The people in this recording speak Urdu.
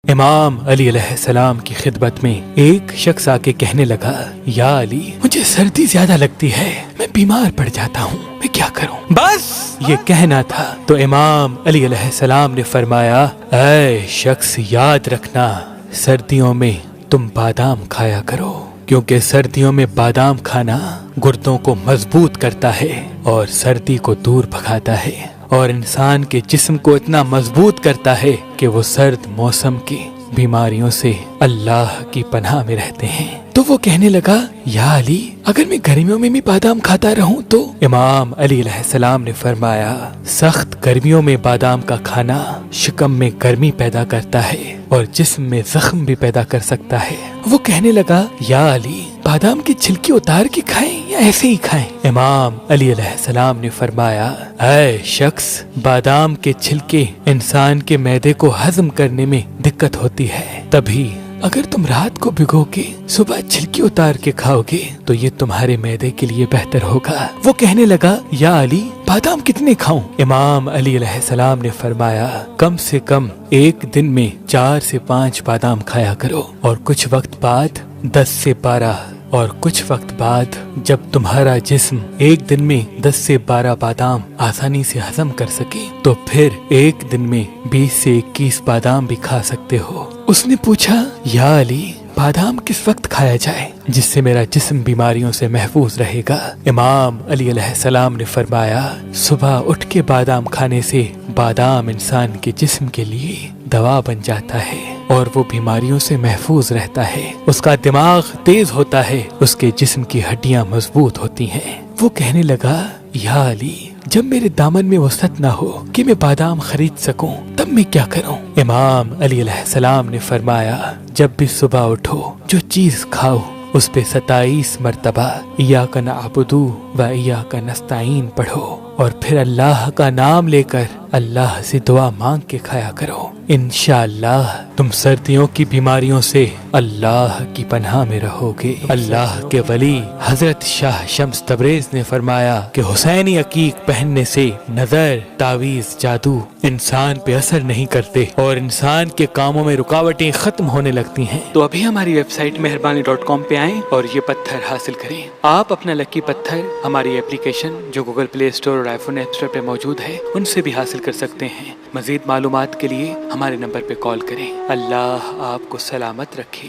امام علی علیہ السلام کی خدمت میں ایک شخص آ کے کہنے لگا، یا علی، مجھے سردی زیادہ لگتی ہے، میں بیمار پڑ جاتا ہوں، میں کیا کروں؟ بس یہ کہنا تھا تو امام علی علیہ السلام نے فرمایا، اے شخص، یاد رکھنا سردیوں میں تم بادام کھایا کرو، کیونکہ سردیوں میں بادام کھانا گردوں کو مضبوط کرتا ہے اور سردی کو دور بھگاتا ہے، اور انسان کے جسم کو اتنا مضبوط کرتا ہے کہ وہ سرد موسم کی بیماریوں سے اللہ کی پناہ میں رہتے ہیں۔ تو وہ کہنے لگا، یا علی، اگر میں گرمیوں میں بھی بادام کھاتا رہوں تو؟ امام علی علیہ السلام نے فرمایا، سخت گرمیوں میں بادام کا کھانا شکم میں گرمی پیدا کرتا ہے اور جسم میں زخم بھی پیدا کر سکتا ہے۔ وہ کہنے لگا، یا علی، بادام کی چھلکی اتار کے کھائیں یا ایسے ہی کھائیں؟ امام علی علیہ السلام نے فرمایا، اے شخص، بادام کے چھلکے انسان کے معدے کو ہضم کرنے میں دقت ہوتی ہے، تبھی اگر تم رات کو بھگو کے صبح چھلکی اتار کے کھاؤ گے تو یہ تمہارے معدے کے لیے بہتر ہوگا۔ وہ کہنے لگا، یا علی، بادام کتنے کھاؤں؟ امام علی علیہ السلام نے فرمایا، کم سے کم ایک دن میں 4 سے 5 بادام کھایا کرو، اور کچھ وقت بعد 10 سے 12، اور کچھ وقت بعد جب تمہارا جسم ایک دن میں 10 سے 12 بادام آسانی سے ہضم کر سکے تو پھر ایک دن میں 20 سے 21 بادام بھی کھا سکتے ہو۔ اس نے پوچھا، یا علی، بادام کس وقت کھایا جائے جس سے میرا جسم بیماریوں سے محفوظ رہے گا؟ امام علی علیہ السلام نے فرمایا، صبح اٹھ کے بادام کھانے سے بادام انسان کے جسم کے لیے دوا بن جاتا ہے اور وہ بیماریوں سے محفوظ رہتا ہے، اس کا دماغ تیز ہوتا ہے، اس کے جسم کی ہڈیاں مضبوط ہوتی ہیں۔ وہ کہنے لگا، یا علی، جب میرے دامن میں وسعت نہ ہو کہ میں بادام خرید سکوں تب میں کیا کروں؟ امام علی علیہ السلام نے فرمایا، جب بھی صبح اٹھو جو چیز کھاؤ اس پہ 27 مرتبہ ایاک نعبد و ایاک نستعین پڑھو، اور پھر اللہ کا نام لے کر اللہ سے دعا مانگ کے کھایا کرو۔ انشاءاللہ تم سردیوں کی بیماریوں سے اللہ کی پناہ میں رہو گے۔ اللہ کے ولی حضرت شاہ شمس تبریز نے فرمایا کہ حسینی عقیق پہننے سے نظر، تعویذ، جادو انسان پہ اثر نہیں کرتے اور انسان کے کاموں میں رکاوٹیں ختم ہونے لگتی ہیں۔ تو ابھی ہماری ویب سائٹ مہربانی.com پہ آئیں اور یہ پتھر حاصل کریں۔ آپ اپنا لکی پتھر ہماری اپلیکیشن جو گوگل پلے اسٹور اور آئی فون ایپ اسٹور پہ موجود ہے ان سے بھی حاصل کر سکتے ہیں۔ مزید معلومات کے لیے ہمارے نمبر پہ کال کریں۔ اللہ آپ کو سلامت رکھے۔